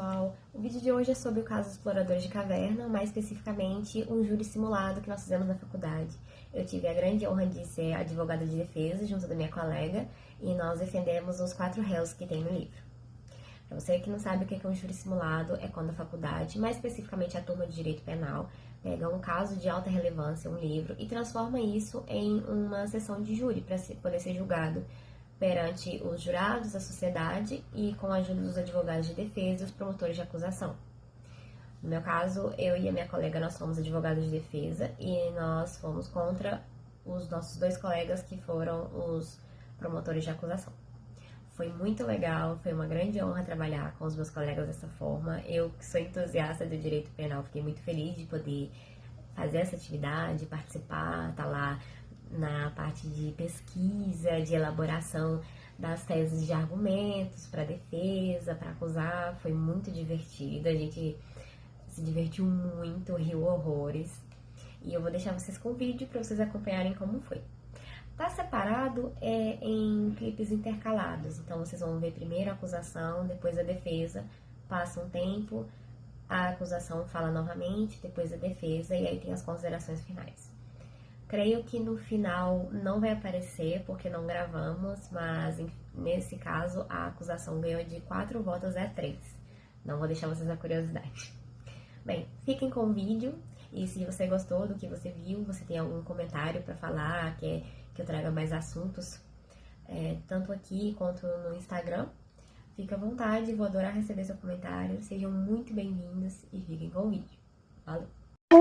pessoal! O vídeo de hoje é sobre o caso dos exploradores de caverna, mais especificamente um júri simulado que nós fizemos na faculdade. Eu tive a grande honra de ser advogada de defesa junto da minha colega e nós defendemos os 4 réus que tem no livro. Para você que não sabe o que é um júri simulado, é quando a faculdade, mais especificamente a turma de direito penal, pega um caso de alta relevância, um livro, e transforma isso em uma sessão de júri para poder ser julgado perante os jurados, a sociedade e com a ajuda dos advogados de defesa e os promotores de acusação. No meu caso, eu e a minha colega, nós fomos advogados de defesa e nós fomos contra os nossos 2 colegas que foram os promotores de acusação. Foi muito legal, foi uma grande honra trabalhar com os meus colegas dessa forma. Eu, que sou entusiasta do direito penal, fiquei muito feliz de poder fazer essa atividade, participar, estar lá na parte de pesquisa, de elaboração das teses de argumentos para defesa, para acusar. Foi muito divertido, a gente se divertiu muito, riu horrores. E eu vou deixar vocês com o vídeo para vocês acompanharem como foi. Tá separado em clipes intercalados, então vocês vão ver primeiro a acusação, depois a defesa, passa um tempo, a acusação fala novamente, depois a defesa e aí tem as considerações finais. Creio que no final não vai aparecer porque não gravamos, mas nesse caso a acusação ganhou de 4 votos a 3. Não vou deixar vocês na curiosidade. Bem, fiquem com o vídeo e se você gostou do que você viu, você tem algum comentário para falar, quer que eu traga mais assuntos, tanto aqui quanto no Instagram, fica à vontade, vou adorar receber seu comentário. Sejam muito bem-vindos e fiquem com o vídeo. Valeu! No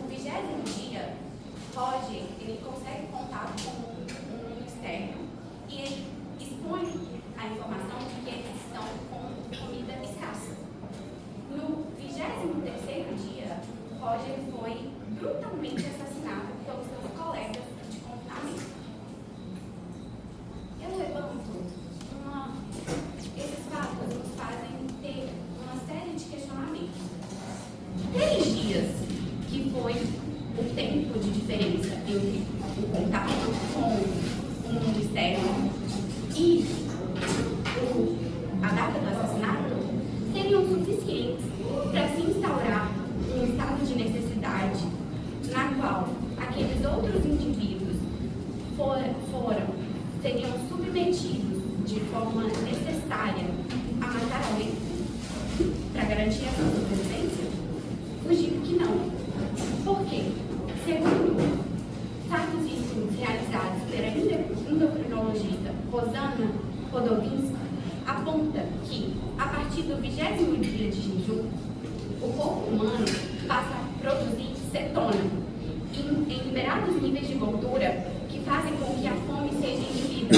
20º dia, Roger, ele consegue contato com um externo e ele expõe a informação de que eles estão com comida escassa. No 23º dia, Roger foi brutalmente assassinado pelos seus colegas de confinamento. Eu levanto esses fatos nos fazem ter uma série de questionamentos. 3 dias, que foi o tempo de diferença entre o contato com o ministério e a data do assassinato, seriam suficientes para se instaurar um estado de necessidade na qual aqueles outros indivíduos seriam submetidos de forma necessária a matar alguém para garantir a sua sobrevivência? Nos digo que não. Por quê? Segundo fatos e estudos realizados pela endocrinologista Rosana Rodovinsky, aponta que, a partir do 20º dia de jejum, o corpo humano passa a produzir cetona em liberados níveis de gordura que fazem com que a fome seja inibida.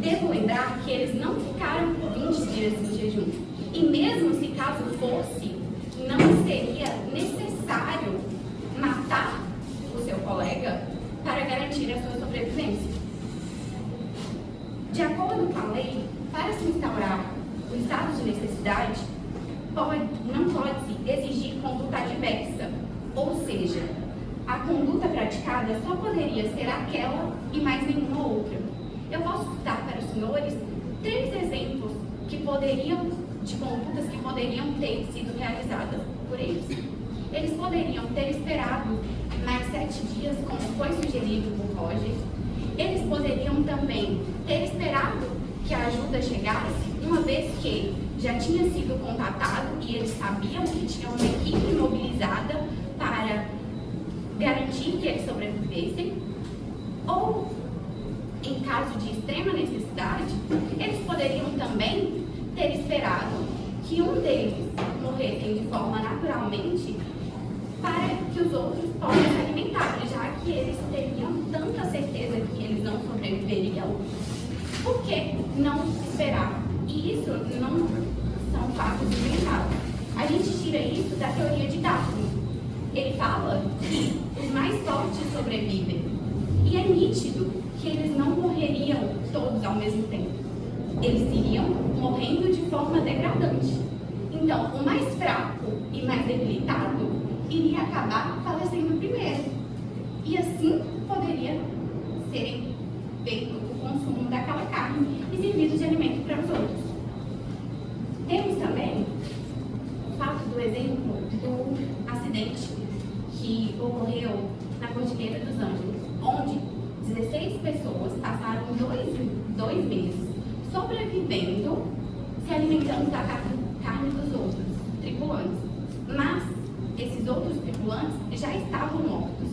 Devo lembrar que eles não ficaram 20 dias em jejum. E mesmo se caso fosse, não seria necessário matar o seu colega para garantir a sua sobrevivência. De acordo com a lei, para se instaurar o estado de necessidade, não pode-se exigir conduta adversa, ou seja, a conduta praticada só poderia ser aquela e mais nenhuma outra. Eu posso dar para os senhores 3 exemplos de condutas que poderiam ter sido realizadas por eles. Eles poderiam ter esperado mais 7 dias, como foi sugerido por Roger. Eles poderiam também ter esperado que a ajuda chegasse, uma vez que já tinha sido contatado e eles sabiam que tinha uma equipe mobilizada para garantir que eles sobrevivessem. Ou, em caso de extrema necessidade, eles poderiam também ter esperado que um deles morressem de forma naturalmente para que os outros possam se alimentar, já que eles teriam tanta certeza que eles não sobreviveriam. Por que não esperar? E isso não são fatos inventados. A gente tira isso da teoria de Darwin. Ele fala que os mais fortes sobrevivem. E é nítido que eles não morreriam todos ao mesmo tempo. Eles iriam morrendo de forma degradante. Então, o mais fraco e mais debilitado iria acabar falecendo primeiro. E assim poderia ser feito 2 meses, sobrevivendo, se alimentando da carne dos outros tripulantes. Mas esses outros tripulantes já estavam mortos.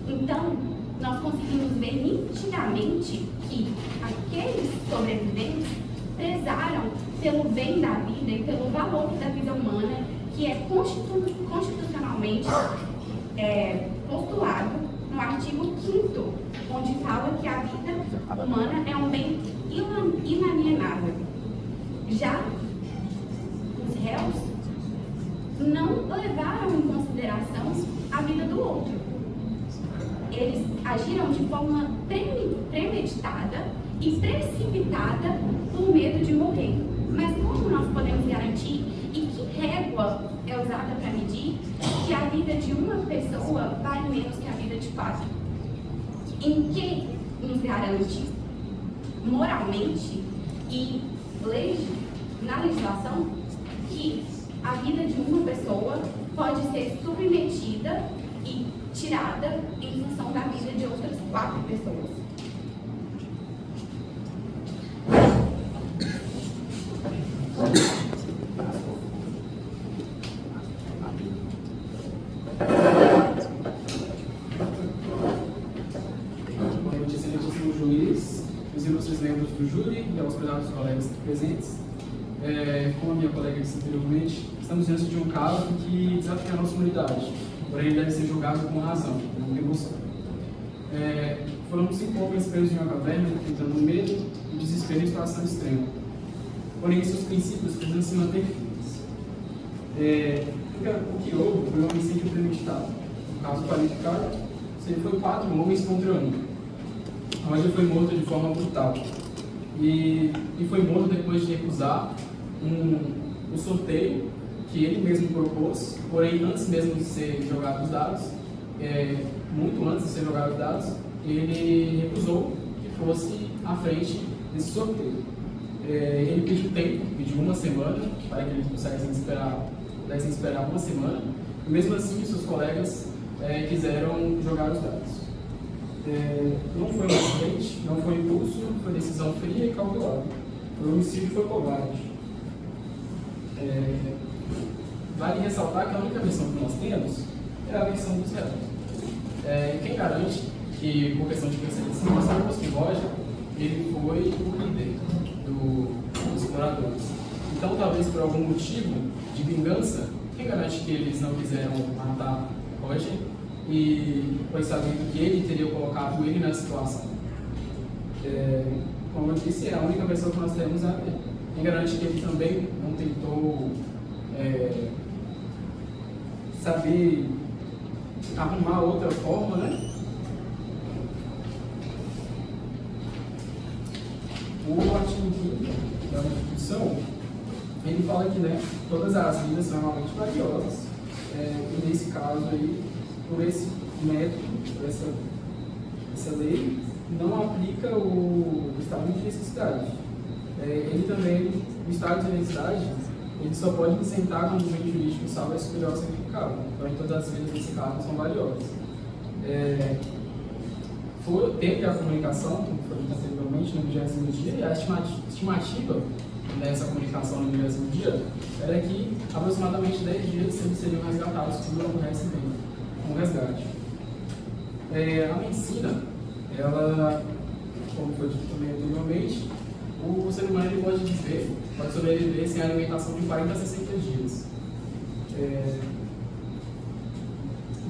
Então, nós conseguimos ver nitidamente que aqueles sobreviventes prezaram pelo bem da vida e pelo valor da vida humana, que é constitucionalmente postulado no artigo 5º, onde fala que a vida humana é um bem inalienável. Já os réus não levaram em consideração a vida do outro. Eles agiram de forma premeditada e precipitada por medo de morrer. Mas como nós podemos garantir e que régua é usada para medir que a vida de uma pessoa vale menos que a vida de 4? Em que nos garante moralmente e na legislação que a vida de uma pessoa pode ser submetida e tirada em função da vida de outras 4 pessoas? Excelentíssimo juiz, os ilustres membros do júri e aos prezados colegas presentes, como a minha colega disse anteriormente, estamos diante de um caso que desafia a nossa humanidade, porém ele deve ser julgado com razão, não com emoção. Foram 5 homens presos em uma caverna, enfrentando medo e desespero em situação extrema. Porém, seus princípios precisam se manter firmes. O que houve foi um homicídio premeditado. No caso qualificado, foi 4 homens contra 1. Roger foi morto de forma brutal. E foi morto depois de recusar um sorteio que ele mesmo propôs, porém antes mesmo de ser jogado os dados, muito antes de ser jogado os dados, ele recusou que fosse à frente desse sorteio. Ele pediu tempo, pediu 1 semana, para que eles pudessem esperar 1 semana, e mesmo assim seus colegas quiseram jogar os dados. Não foi um acidente, não foi impulso, foi decisão fria e calculada. Foi homicídio, foi covarde. Vale ressaltar que a única versão que nós temos é a versão dos réus. Quem garante que, por questão de perseguição, nós sabemos que Roger ele foi o líder dos exploradores. Então, talvez por algum motivo de vingança, quem garante que eles não quiseram matar Roger, e foi sabendo que ele teria colocado ele na situação. Como eu disse, é a única versão que nós temos a ver. Quem garante que ele também não tentou saber arrumar outra forma, né? O artigo 5º da Constituição, ele fala que, né, todas as vidas são realmente valiosas, e nesse caso aí, por esse método, por essa lei, não aplica o estado de necessidade. Ele também, o estado de necessidade, ele só pode isentar quando o bem jurídico salvo é superior ao sacrificado. Então, todas as vidas nesse caso são valiosas. Teve a comunicação, como foi dito anteriormente, no 20º dia, e a estimativa dessa comunicação no 20º dia era que aproximadamente 10 dias eles seriam resgatados por um resgate. A medicina, ela, como foi dito também anteriormente, o ser humano ele pode sobreviver sem alimentação de 40 a 60 dias.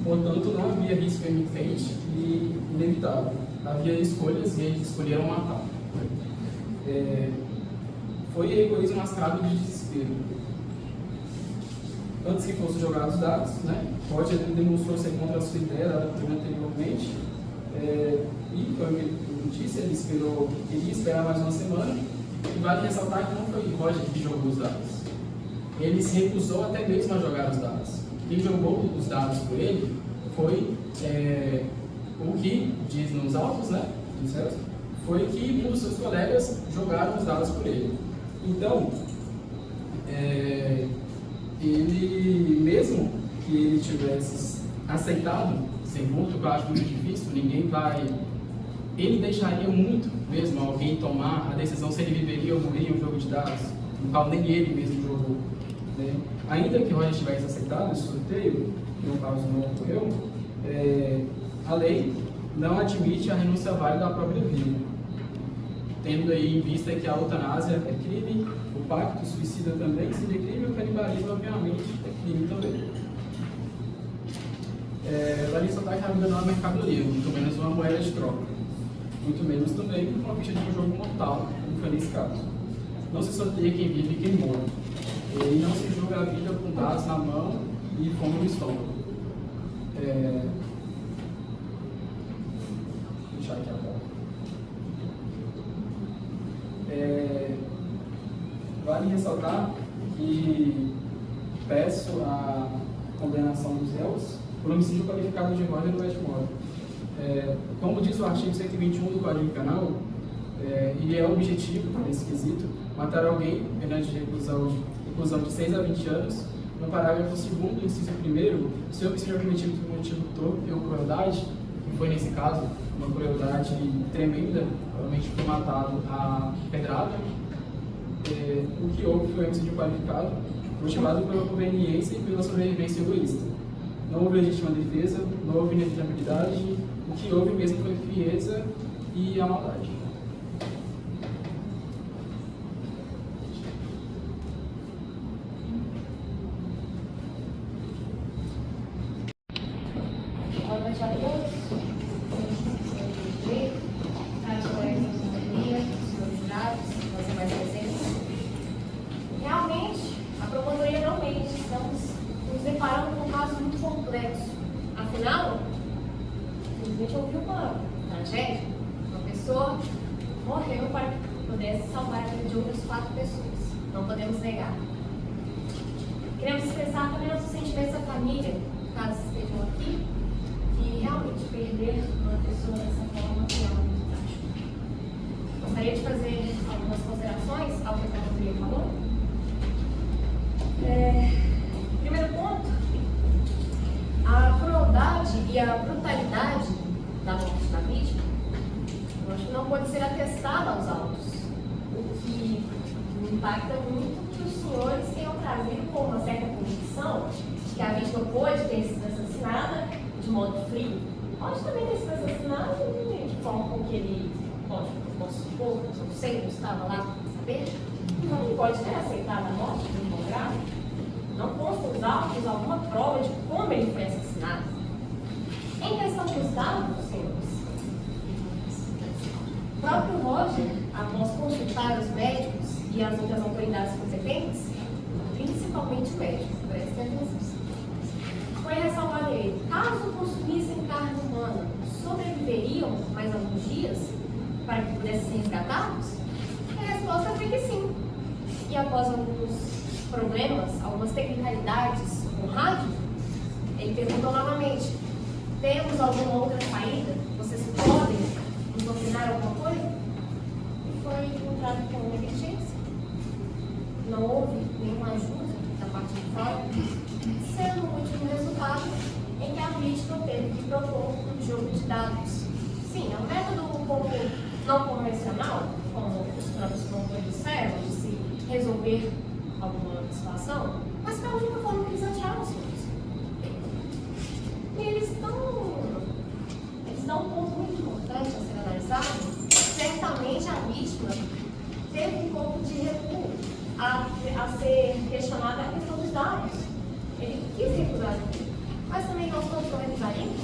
Portanto, não havia risco emitente e inevitável. Havia escolhas e eles escolheram matar. Foi egoísmo mascarado de desespero. Antes que fossem jogados os dados, né, Roger demonstrou ser contra a sua ideia dada anteriormente, e, como ele disse, ele queria esperar mais 1 semana, e vale ressaltar que não foi Roger que jogou os dados. Ele se recusou até mesmo a jogar os dados. Quem jogou os dados por ele foi o que diz nos autos, né, foi que um dos seus colegas jogaram os dados por ele. Então, ele, mesmo que ele tivesse aceitado sem voto, que eu acho muito difícil, ninguém vai ele deixaria muito mesmo alguém tomar a decisão se ele viveria ou morreria um jogo de dados, no qual nem ele mesmo jogou. Né? Ainda que Roger tivesse aceitado esse sorteio, que no caso não ocorreu, a lei não admite a renúncia válida à própria vida, tendo aí em vista que a eutanásia é crime, o pacto suicida também seria crime, o canibalismo, obviamente, é crime também. Larissa Ataque a vida não é mercadoria, muito menos uma moeda de troca, muito menos também uma ficha de um jogo mortal, como foi nesse caso. Não se sorteia quem vive e quem morre, e não se julga a vida com dados na mão e fome no estômago. Deixar aqui a bola. Vale ressaltar que peço a condenação dos réus por homicídio qualificado de Roger no Edmore. Como diz o artigo 121 do Código Penal, ele é objetivo, nesse quesito, matar alguém perante reclusão de 6 a 20 anos. No parágrafo 2º, inciso 1º, se o homicídio é cometido por motivo torpe ou crueldade, que foi nesse caso uma crueldade tremenda, provavelmente foi matado a pedrada, o que houve foi homicídio qualificado, motivado pela conveniência e pela sobrevivência egoísta. Não houve legítima defesa, não houve inevitabilidade, o que houve mesmo foi frieza e a maldade. Boa noite a todos. Caros colegas da secretaria, senhores jurados, você mais presentes. Realmente, a promotoria não mente. Estamos nos deparando com um caso muito complexo. Afinal, infelizmente houve uma tragédia. Uma pessoa morreu para que pudesse salvar a vida de outras 4 pessoas. Não podemos negar. Queremos expressar também nossos sentimentos à família, caso estejam aqui, e realmente perder uma pessoa dessa forma é algo muito trágico. Gostaria de fazer algumas considerações ao que a promotoria falou. Primeiro ponto, a crueldade e a brutalidade da morte da vítima, eu acho que não pode ser atestada aos autos, o que me impacta muito que os senhores tenham trazido com uma certa convicção que a vítima pode ter sido assassinada de modo frio. Pode também ter sido assassinado de forma com que ele posso supor, não sei, não estava lá para saber. Então ele pode ter aceitado a morte de um bom grave. Não consta os autos alguma prova de como ele foi assassinado. Em questão dos dados, senhores, o próprio Roger, após consultar os médicos e as outras autoridades competentes, principalmente o médico, prestem atenção, foi ressalvado a ele: caso consumissem carne humana, sobreviveriam mais alguns dias para que pudessem ser resgatados? A resposta foi que sim. E após alguns problemas, algumas tecnicalidades com o rádio, ele perguntou novamente: temos alguma outra saída? Vocês podem nos opinar alguma coisa? E foi encontrado com negligência. Não houve nenhuma ajuda da parte de fora, sendo o último resultado em que a vítima teve que propor um jogo de dados. Sim, é um método um pouco não convencional, como os próprios promotores disseram, de se resolver alguma situação, mas foi a única forma que eles acharam as coisas. E eles dão um ponto muito importante a ser analisado. Certamente a vítima teve um pouco de recuo a ser questionada a questão dos dados. Ele quis recusar aquilo. Mas também nós todos não recusaríamos.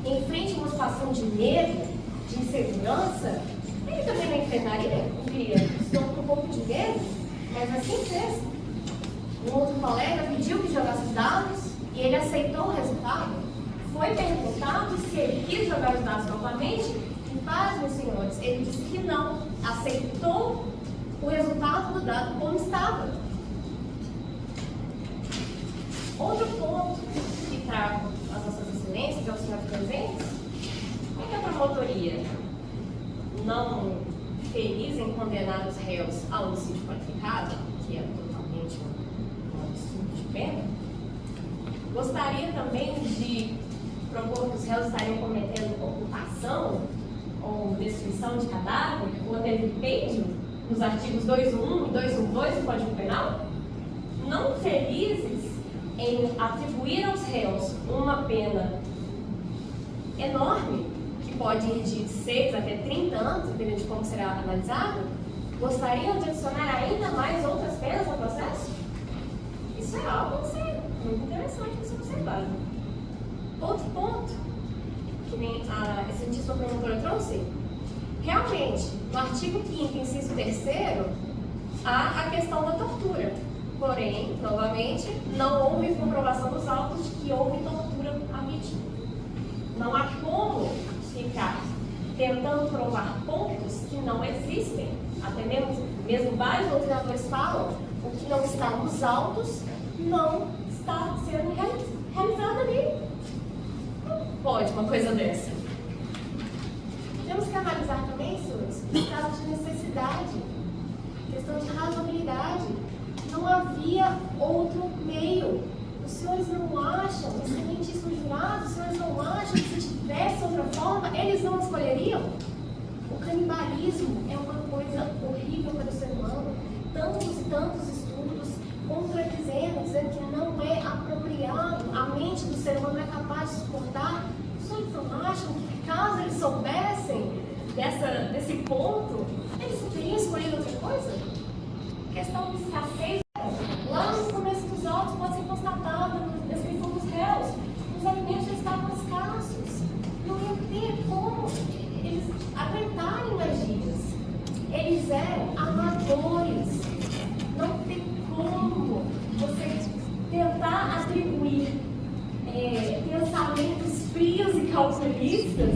Em frente a uma situação de medo, de insegurança, ele também não enfrentaria, estou com um pouco de medo, mas assim fez. Um outro colega pediu que jogasse os dados e ele aceitou o resultado. Foi perguntado se ele quis jogar os dados novamente e, pasmem, senhores, ele disse que não. Aceitou o resultado do dado como estava. Outro ponto que trago às nossas excelências, aos senhores presentes, é que a promotoria, não feliz em condenar os réus ao homicídio qualificado, que é totalmente um absurdo de pena, gostaria também de propor que os réus estariam cometendo ocupação ou destruição de cadáver, ou até vilipêndio, nos artigos 211 e 212 do Código Penal, não felizes em atribuir aos réus uma pena enorme, que pode ir de 6 até 30 anos, dependendo de como será analisado, gostariam de adicionar ainda mais outras penas ao processo? Isso é algo muito interessante de ser observado. Outro ponto, que nem a excelentíssima promotora trouxe, realmente, no artigo 5º, inciso 3º, há a questão da tortura. Porém, novamente, não houve comprovação dos autos de que houve tortura à vítima. Não há como ficar tentando provar pontos que não existem. Até mesmo vários doutrinadores falam, o que não está nos autos não está sendo realizado ali. Não pode uma coisa dessa. Temos que analisar também, senhores, os casos de necessidade, questão de razoabilidade. Não havia outro meio. Os senhores não acham, excelentíssimos jurados, os senhores não acham que se tivesse outra forma, eles não escolheriam? O canibalismo é uma coisa horrível para o ser humano. Tantos e tantos estudos contradizendo, dizendo que não é apropriado, a mente do ser humano não é capaz de suportar. Os senhores não acham que, caso eles soubessem desse ponto, eles não teriam escolhido outra coisa? A questão de escassez, lá no começo dos autos, pode ser constatado na descrição dos réus, os alimentos já estavam escassos, não ia ter como eles aguentarem mais dias. Eles eram amadores, não tem como você tentar atribuir pensamentos frios e calculistas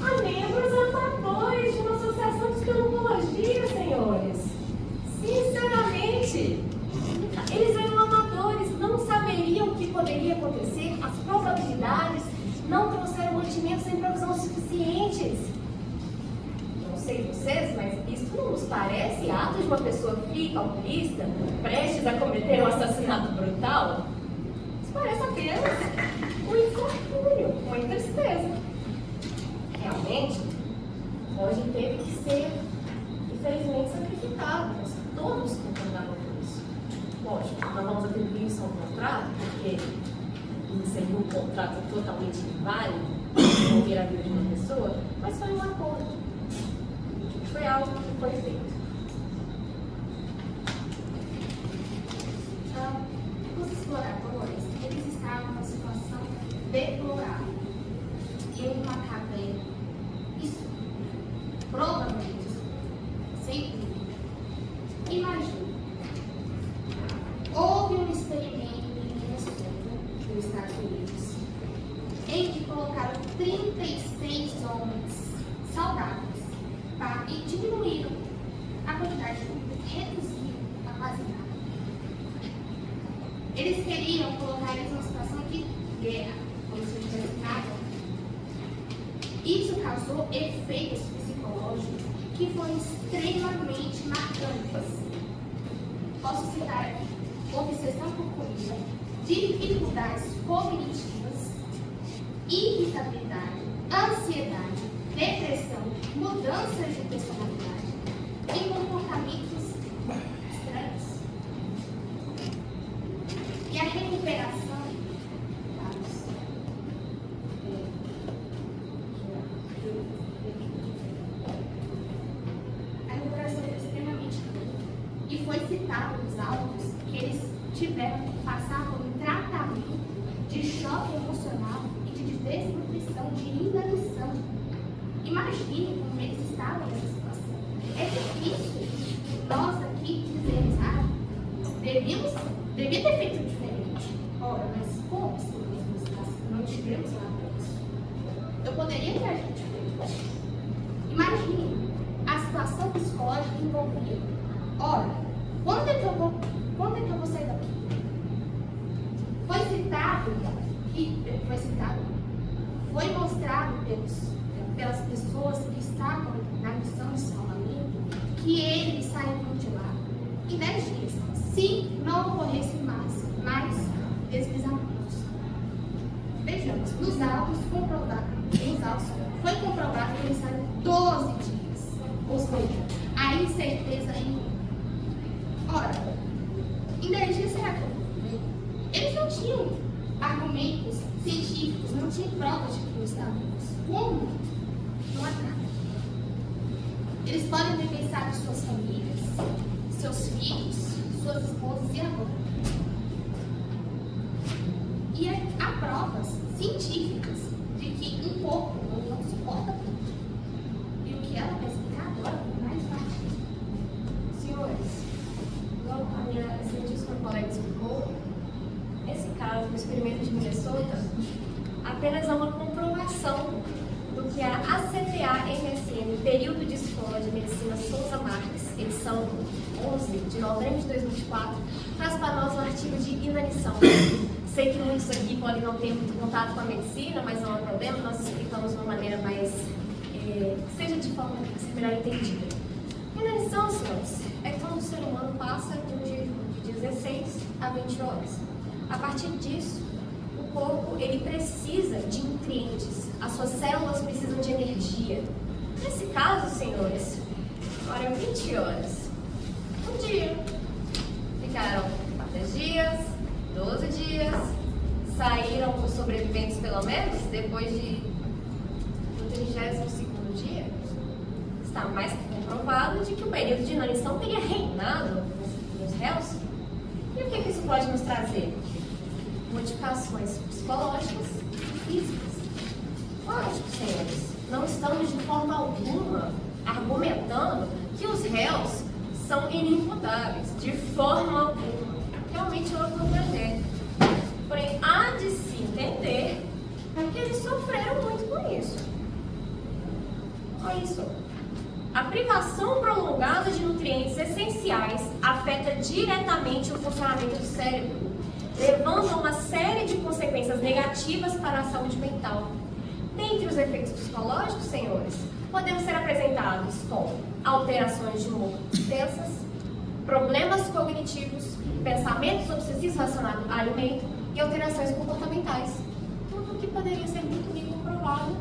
a membros amadores de uma associação de pneumologia, senhores. Sinceramente, eles eram amadores, não saberiam o que poderia acontecer, as probabilidades, não trouxeram mantimentos sem provisão suficientes. Não sei vocês, mas isso não nos parece ato de uma pessoa fria e calculista, prestes a cometer um assassinato brutal? Isso parece apenas um infortúnio, uma tristeza. Realmente, hoje teve que ser, infelizmente, sacrificado. Nós todos concordavam com isso. Lógico, nós vamos atribuir isso a um contrato, porque seria um contrato totalmente inválido, envolver a vida de uma pessoa, mas foi um acordo. Foi algo que foi feito. Os exploradores, eles estavam numa situação deplorável. Eu não acabei. Isso, provavelmente, sem dúvida. Imagina, houve um experimento em Minnesota, nos Estados Unidos, em que colocaram 36 homens saudáveis e diminuíram a quantidade de comida, reduziram a quase nada. Eles queriam colocar eles numa situação de guerra, como se não tivesse nada. Isso causou efeitos psicológicos que foram extremamente marcantes. Posso citar aqui: obsessão por comida, dificuldades cognitivas, irritabilidade, ansiedade, depressão, mudanças de personalidade e comportamentos estranhos. E a recuperação, foi extremamente dura. E foi citado nos autos que eles tiveram que passar por um tratamento de choque emocional e de desnutrição, de inanição. Imagine como eles estavam nessa situação. É difícil nós aqui dizermos, devia ter feito diferente. Ora, mas como se não tivemos lá para isso? Eu poderia ter agido diferente. Imagine a situação psicológica envolvida. Ora, quando é que eu vou sair daqui? Foi mostrado pelas pessoas que estavam na missão de salvamento que eles sairiam de lá em 10 dias, se não ocorresse mais deslizamentos. Vejamos, nos autos foi comprovado que eles saíram 2 12 dias. Ou seja, a incerteza em. Ora, energia será que eles não tinham argumentos científicos, não tinham provas de que estavam. Como? Não há nada. Eles podem ter pensado em suas famílias, seus filhos, suas esposas e avós. E há provas científicas de que um corpo não suporta tudo. E o que ela vai explicar agora mais parte. Senhores, igual a minha excelentíssima colega explicou, esse caso, o experimento de Minnesota, apenas é uma comprovação do que a ACTA-MSN, período de escola de medicina Souza Marques, edição 11 de novembro de 2024, traz para nós um artigo de inanição. Sei que muitos aqui podem não ter muito contato com a medicina, mas não há problema, nós explicamos de uma maneira mais, seja de forma que seja melhor entendida. Inanição, senhores, é quando o ser humano passa de um jejum de 16 a 20 horas. A partir disso, o corpo ele precisa de nutrientes, as suas células precisam de energia. Nesse caso, senhores, agora 20 horas. Um dia. Ficaram 4 dias, 12 dias, saíram os sobreviventes pelo menos depois do 32º dia. Está mais que comprovado de que o período de inanição teria reinado nos réus. E o que isso pode nos trazer? Modificações psicológicas e físicas. Lógico, senhores, não estamos de forma alguma argumentando que os réus são inimputáveis, de forma alguma. Realmente eu não compreender. Porém, há de se entender que eles sofreram muito com isso. Olha isso. A privação prolongada de nutrientes essenciais afeta diretamente o funcionamento do cérebro, levando a uma série de consequências negativas para a saúde mental. Dentre os efeitos psicológicos, senhores, podemos ser apresentados com alterações de humor intensas, problemas cognitivos, pensamentos obsessivos relacionados ao alimento e alterações comportamentais. Tudo que poderia ser muito bem comprovado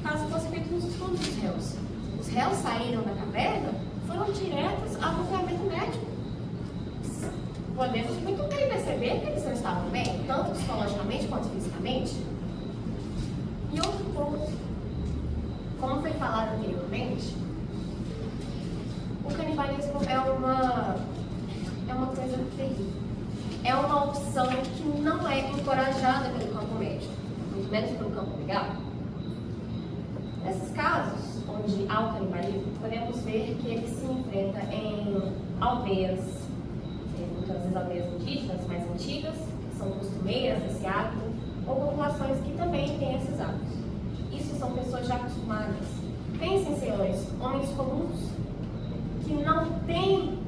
caso fosse feito nos estudos dos réus. Os réus saíram da caverna, foram diretos ao acompanhamento médico. Podemos muito bem perceber que eles não estavam bem, tanto psicologicamente quanto fisicamente. E outro ponto, como foi falado anteriormente, o canibalismo é uma coisa terrível. É uma opção que não é encorajada pelo campo médico, muito menos pelo campo legal. Nesses casos, onde há o canibalismo, podemos ver que ele se enfrenta em aldeias, muitas vezes aldeias indígenas mais antigas, que são costumeiras desse hábito, ou populações que também têm esses hábitos. Isso são pessoas já acostumadas. Pensem, senhores, homens comuns, que não têm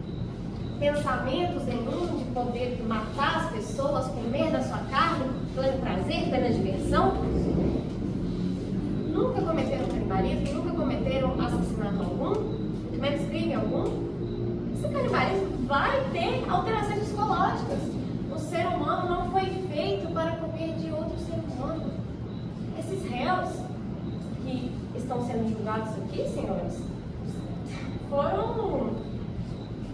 pensamentos nenhum de poder matar as pessoas, comer da sua carne, pleno prazer, plena diversão, nunca cometeram canibalismo, nunca cometeram assassinato algum, muito menos crime algum. Esse canibalismo vai ter alterações psicológicas. O ser humano não foi feito para comer de outro ser humano. Esses réus que estão sendo julgados aqui, senhores, foram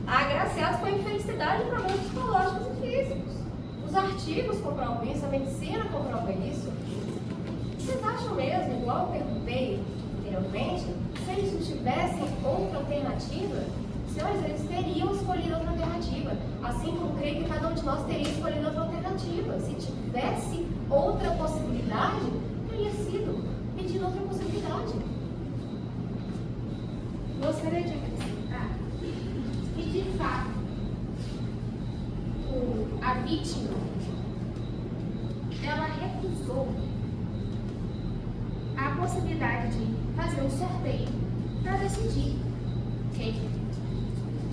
agraciados com a infelicidade de problemas psicológicos e físicos. Os artigos comprovam isso, a medicina comprova isso. Vocês acham mesmo, igual eu perguntei anteriormente, se eles não tivessem outra alternativa, senhores, eles teriam escolhido outra alternativa. Assim como creio que cada um de nós teria escolhido outra alternativa. Se tivesse outra possibilidade, teria sido pedido outra possibilidade. Gostaria de acrescentar que, de fato, a vítima, ela recusou a possibilidade de fazer um sorteio para decidir quem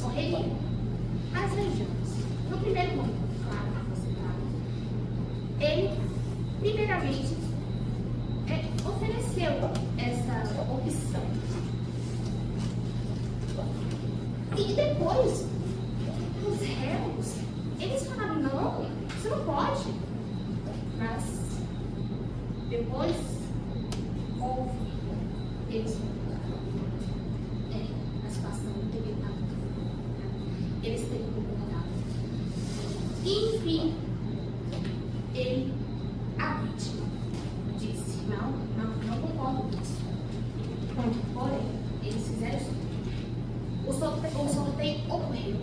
morreria. As regiões, no primeiro momento, claro, ele, primeiramente, ofereceu essa opção. E depois, os réus, eles falaram, não, você não pode. Mas, depois, houve eles. fim, a vítima disse, não concordo com isso. Porém, eles fizeram isso. O sorteio ocorreu.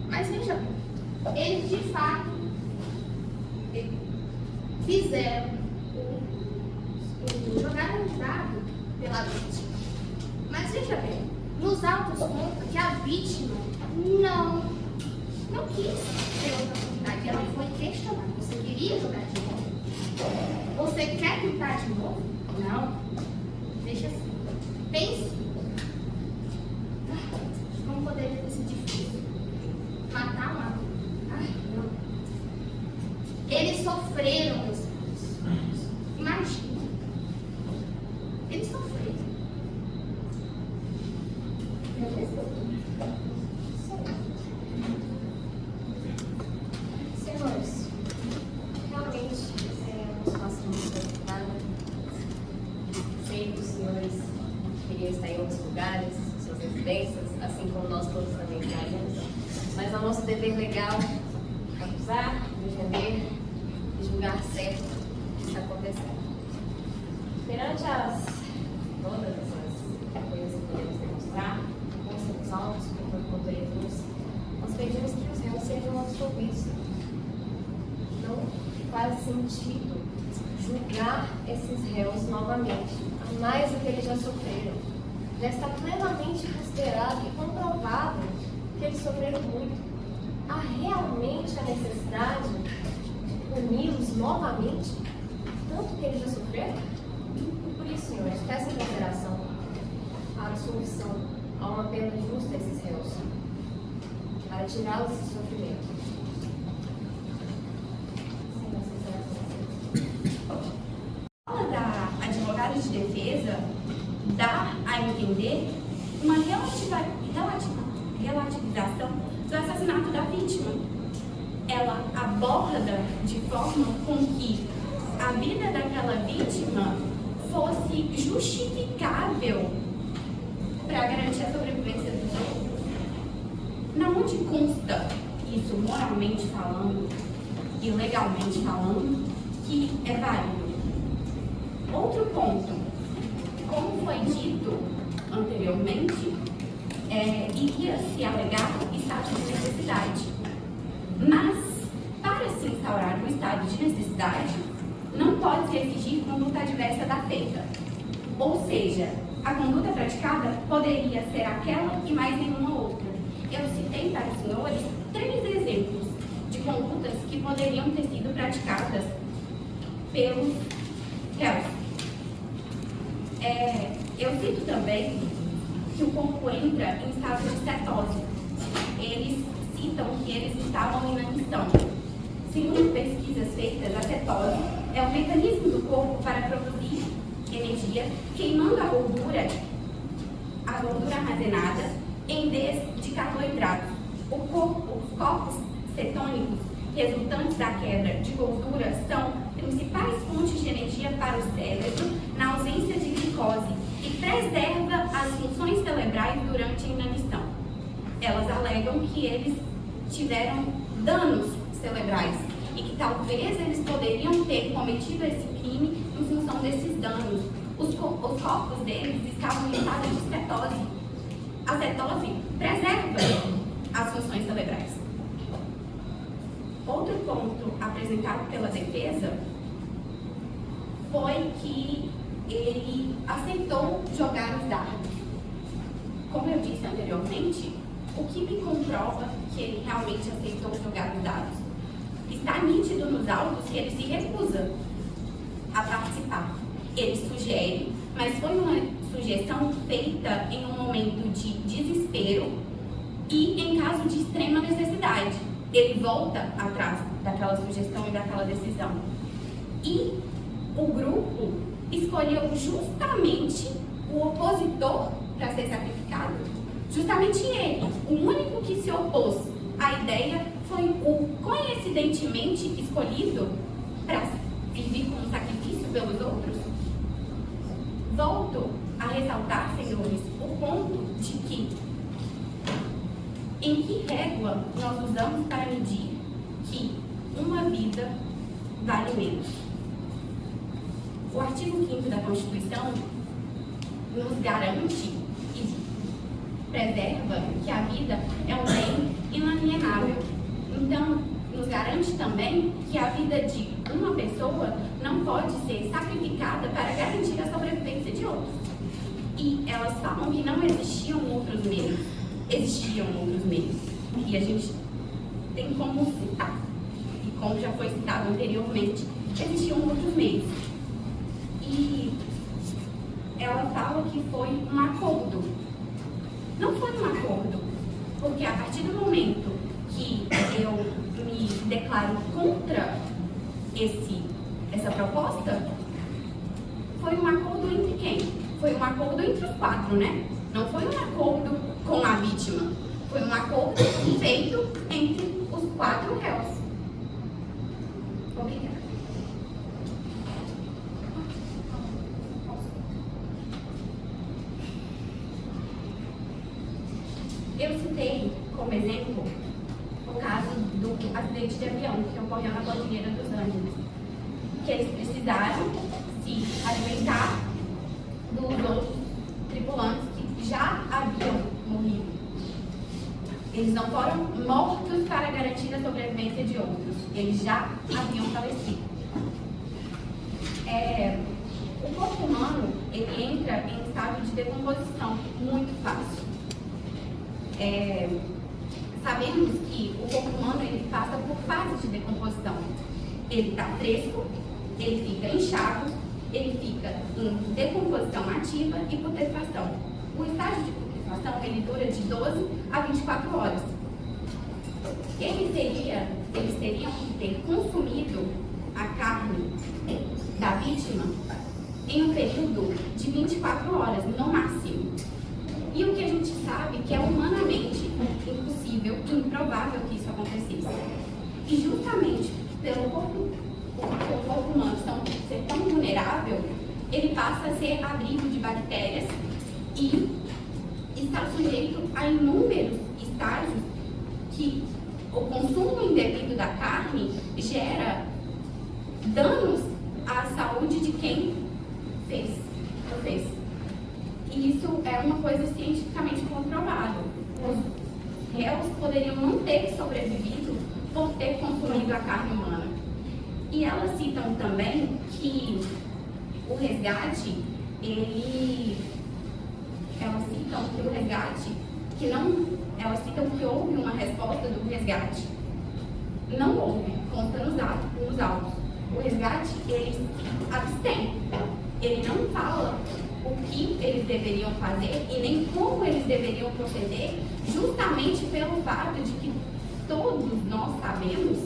Mas veja bem, eles de fato fizeram jogaram um dado pela vítima. Mas veja bem, nos autos conta que a vítima não quis ter outra oportunidade. Ela foi questionada. Você queria jogar de novo? Você quer tentar de novo? Não. Deixa assim. Pense. Como poderia ter sido difícil? Matar uma. Não. Eles sofreram, meus filhos. Imagina. Eles sofreram. Senhores, realmente é uma situação muito complicada. Sei que os senhores queriam estar em outros lugares, em suas residências, assim como nós todos também queremos. Mas é o nosso dever legal acusar, defender e julgar certo o que está acontecendo. Perante todas essas coisas que podemos demonstrar, com os autos que o promotoria trouxe, nós pedimos que os réus sejam absolvidos. Não faz sentido julgar esses réus novamente, a mais do que eles já sofreram. Já está plenamente considerado e comprovado que eles sofreram muito. Há realmente a necessidade de puni-los novamente, tanto que eles já sofreram? E por isso, senhores, peço em consideração a absolvição a uma pena justa a esses réus, para tirá-los desse sofrimento. A fala da advogada de defesa dá a entender uma relativização do assassinato da vítima. Ela aborda de forma com que a vida daquela vítima fosse justificável para garantir a sobrevivência dos outros. Na onde consta isso, moralmente falando e legalmente falando, que é válido. Outro ponto, como foi dito anteriormente, iria se alegar estado de necessidade. Mas, para se instaurar o estado de necessidade, não pode se exigir conduta adversa da feita. Ou seja, a conduta praticada poderia ser aquela e mais nenhuma outra. Eu citei para os senhores 3 exemplos de condutas que poderiam ter sido praticadas pelos réus. Eu cito também que o corpo entra em estado de cetose. Eles citam que eles estavam em inanição. Segundo pesquisas feitas, a cetose é o mecanismo do corpo para produzir energia, queimando a gordura armazenada em vez de carboidratos. Os corpos cetônicos resultantes da quebra de gordura são principais fontes de energia para o cérebro na ausência de glicose e preserva as funções cerebrais durante a inanição. Elas alegam que eles tiveram danos cerebrais e que talvez eles poderiam ter cometido esse crime em função desses danos. Os corpos deles estavam em estado de cetose. A cetose preserva as funções cerebrais. Outro ponto apresentado pela defesa foi que ele aceitou jogar os dados. Como eu disse anteriormente, o que me comprova que ele realmente aceitou jogar os dados? Está nítido nos autos que ele se recusa a participar. Ele sugere, mas foi uma sugestão feita em um momento de desespero e em caso de extrema necessidade. Ele volta atrás daquela sugestão e daquela decisão. E o grupo escolheu justamente o opositor para ser sacrificado. Justamente ele, o único que se opôs à ideia, foi o coincidentemente escolhido para servir como sacrifício pelos outros. Volto a ressaltar, senhores, o ponto de que em que régua nós usamos para medir que uma vida vale menos. O artigo 5º da Constituição nos garante e preserva que a vida é um bem inalienável. Então, nos garante também que a vida de uma pessoa não pode ser sacrificada para garantir a sobrevivência de outros. E elas falam que não existiam outros meios. Existiam outros meios. E a gente tem como citar. E como já foi citado anteriormente, existiam outros meios. E ela fala que foi um acordo. Não foi um acordo, porque a partir do momento que eu me declaro contra essa proposta, foi um acordo entre quem? Foi um acordo entre os 4, né? Não foi um acordo com a vítima. Foi um acordo feito entre os 4 réus. Obrigada. Eu citei como exemplo o caso do acidente de avião que ocorreu na Cordilheira dos Andes, que eles precisaram se alimentar dos outros tripulantes que já haviam morrido. Eles não foram mortos para garantir a sobrevivência de outros, eles já haviam falecido. O corpo humano, ele entra em estado de decomposição muito fácil. Sabemos que o corpo humano ele passa por fases de decomposição. Ele está fresco, ele fica inchado, ele fica em decomposição ativa e putrefação. O estágio de putrefação ele dura de 12 a 24 horas. Eles teriam que ter consumido a carne da vítima em um período de 24 horas, no máximo. E o que a gente sabe que é humanamente impossível e improvável que isso acontecesse. E justamente pelo corpo humano ser tão vulnerável, ele passa a ser abrigo de bactérias e está sujeito a inúmeros estágios que o consumo indevido da carne gera danos à saúde de quem fez. E isso é uma coisa cientificamente comprovada. Os réus poderiam não ter sobrevivido por ter consumido a carne humana. E elas citam também que o resgate, elas citam que houve uma resposta do resgate. Não houve, consta nos autos. O resgate, ele se abstém. Ele não fala o que eles deveriam fazer e nem como eles deveriam proceder, justamente pelo fato de que todos nós sabemos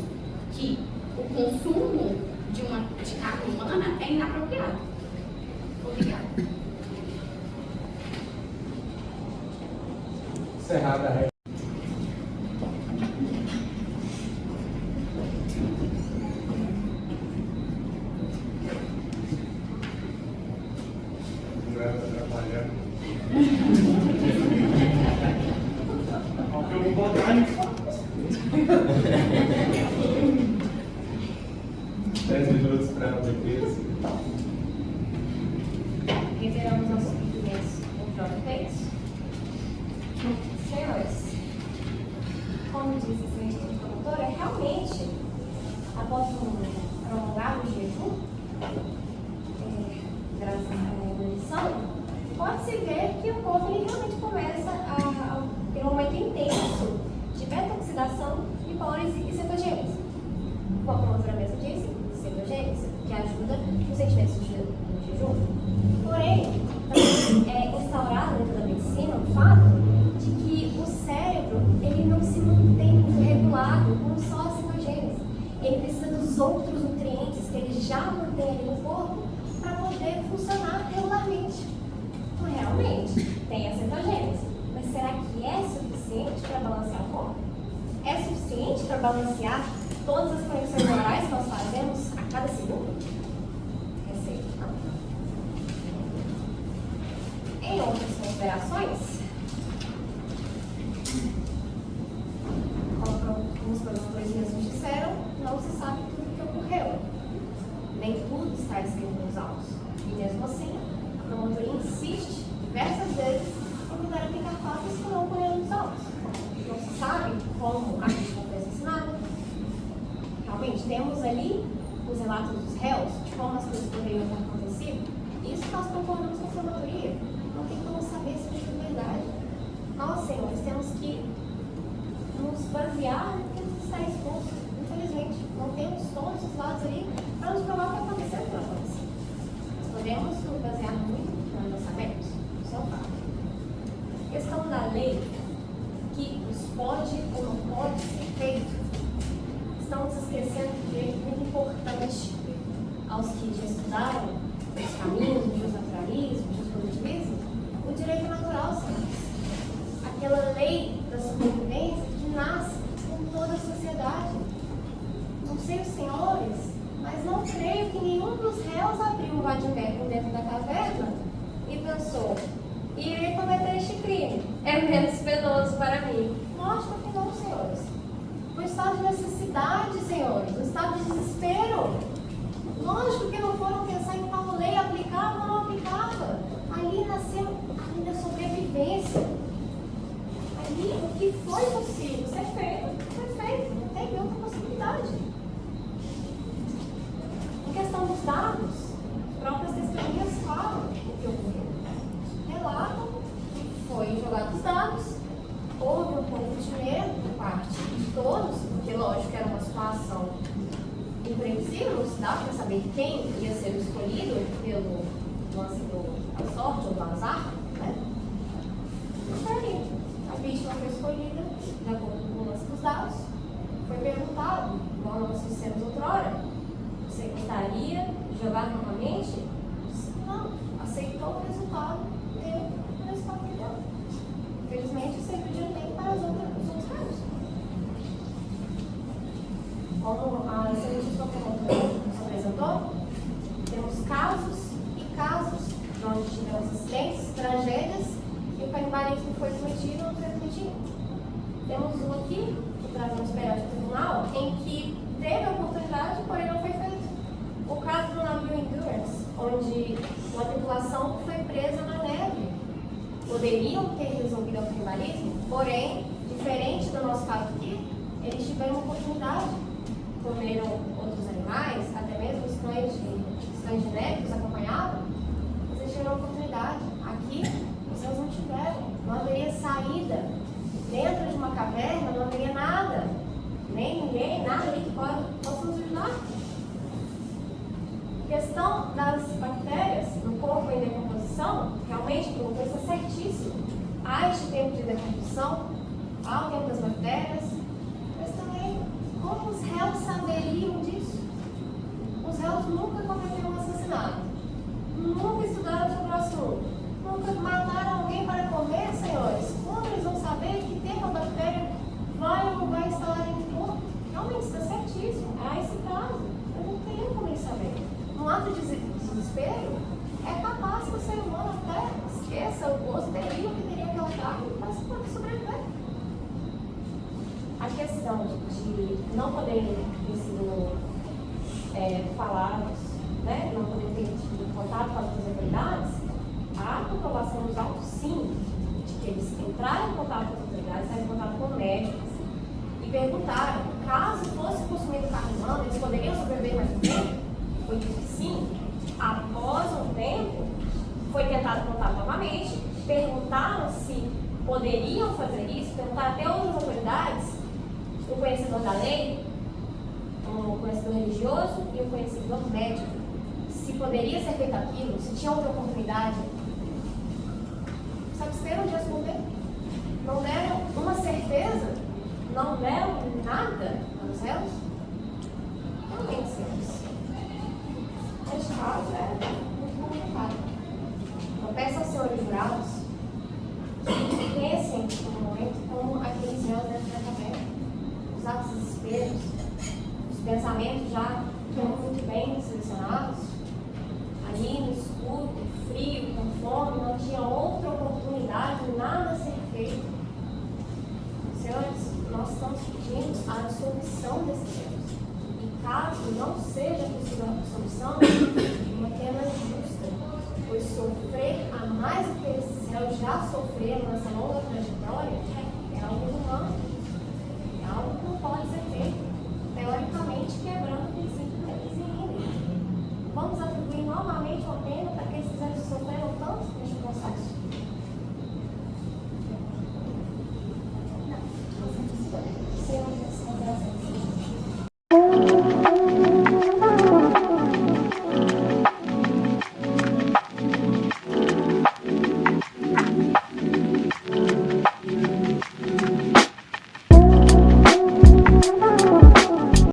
que o consumo de carne humana é inapropriado. Obrigada. Encerrada a regra. Reiteramos nossos cumprimentos contra o feito. Senhores, como disse a excelente promotora, realmente, após um prolongado jejum, graças à evolução, pode-se ver que o corpo ele realmente começa a ter um momento intenso de beta-oxidação de pólise e cetogênese. Como a promotora mesmo disse, cetogênese, que ajuda no sentimento do jejum. Porém, também é instaurado dentro da medicina o fato de que o cérebro ele não se mantém muito regulado com só a cetogênese. Ele precisa dos outros nutrientes que ele já mantém ali no corpo para poder funcionar regularmente. Então, realmente, tem a cetogênese. Mas será que é suficiente para balancear o corpo? É suficiente para balancear todas as conexões neurais que nós fazemos a cada segundo? Em outras considerações, como Como os produtores mesmos disseram, não se sabe tudo o que ocorreu. Nem tudo está escrito nos autos. E mesmo assim, a promotoria insiste diversas vezes em verificar fatos que não ocorreram nos autos. Não se sabe como a vítima foi assassinada. Realmente, temos ali os relatos dos réus, de como as coisas poderiam ter acontecido. Isso nós concordamos com a promotoria. Não tem como saber se isso é verdade. Nós, senhores, temos que nos basear no que está exposto. Infelizmente, não temos todos os lados ali para nos provar o que aconteceu com a aconteceu. Nós podemos nos basear muito no que sabemos. Isso é um fato. A questão da lei, que os pode ou não pode ser feito, estamos esquecendo de um direito muito importante aos que já estudaram os caminhos do justnaturalismo, do justpositivismo, o direito natural, senhores. Aquela lei da sobrevivência que nasce com toda a sociedade. Não sei os senhores, mas não creio que nenhum dos réus abriu um vadimeco dentro da caverna e pensou: irei cometer este crime, é menos penoso para mim. Mostra que não, senhores. Um estado de necessidade, senhores, um estado de desespero. Lógico que não foram pensar em qual lei aplicava ou não aplicava. Ali nasceu a lei da sobrevivência. Ali o que foi possível ser feito, foi feito. Não teve outra possibilidade. Em questão dos dados, próprias testemunhas falam o que ocorreu. Relatam que foi jogado os dados, houve um pouco de medo por parte de todos, porque lógico que era uma situação imprevisível, não se dá para saber quem ia ser escolhido pelo lance da sorte ou do azar, né? Então, aí, a vítima foi escolhida de acordo com o lance dos dados, foi perguntado, igual nós fizemos outrora: você gostaria de jogar novamente? Não, aceitou o resultado, deu o resultado que deu. Infelizmente, sempre o dia tem para os outros casos. Como a excelentíssima promotora nos apresentou, temos casos e casos onde tivemos acidentes, tragédias, e o canibalismo foi cometido ou não foi cometido. Temos um aqui, que trazemos perante o tribunal, em que teve a oportunidade, porém não foi feito. O caso do navio Endurance, onde uma tripulação foi presa na neve. Poderiam ter resolvido o canibalismo, porém, diferente do nosso caso aqui, eles tiveram uma oportunidade. Comeram outros animais, até mesmo os cães de neve que os acompanhavam, mas eles tiveram uma oportunidade. Aqui, os seus não tiveram. Não haveria saída. Dentro de uma caverna não haveria nada. Nem ninguém, nada ali que possa nos ajudar. A questão das bactérias no corpo em decomposição, realmente, o professor está certíssimo. Há este tempo de decomposição, há o tempo das bactérias, mas também, como os réus saberiam disso? Os réus nunca cometeram um assassinato, nunca estudaram sobre o assunto, nunca mataram alguém para comer, senhores. Como eles vão saber que tempo a bactéria vai ou não vai instalar dentro do corpo? Realmente, está certíssimo. Há esse caso. Eu não tenho como eles saberem. No ato de desespero, é capaz que o ser humano até esqueça o gosto terrível que teria aquela carne para se poder sobreviver. A questão de não poderem ter sido falados, né, não poderem ter tido contato com as autoridades, há comprovação nos autos, sim, de que eles entraram em contato com as autoridades, entraram em contato com médicos e perguntaram: caso fosse consumido carne humana, eles poderiam sobreviver mais um tempo? Foi dito que sim. Após um tempo, foi tentado contato novamente, perguntaram se poderiam fazer isso, perguntaram até outras autoridades, o conhecedor da lei, o conhecedor religioso e o conhecedor médico, se poderia ser feito aquilo, se tinha outra oportunidade. Só que esperam de responder. Não deram uma certeza, não deram nada aos réus. Realmente, senhores. Este caso é muito complicado. Eu peço aos senhores jurados que pensem no momento como aqueles réus dentro da caverna. Os atos de desespero, os pensamentos já estão muito bem selecionados. Ali no escuro, frio, com fome, não tinha outra oportunidade, nada a ser feito. Senhores, nós nós estamos pedindo a absolvição desses réus. E caso não seja possível a absolvição, uma pena justa, pois sofrer a mais do que esses réus já sofreram nessa longa trajetória é algo humano, é algo que não pode ser feito, teoricamente quebrando o princípio da equilíbrio. Vamos atribuir novamente uma pena para que esses réus que sofreram tanto neste processo.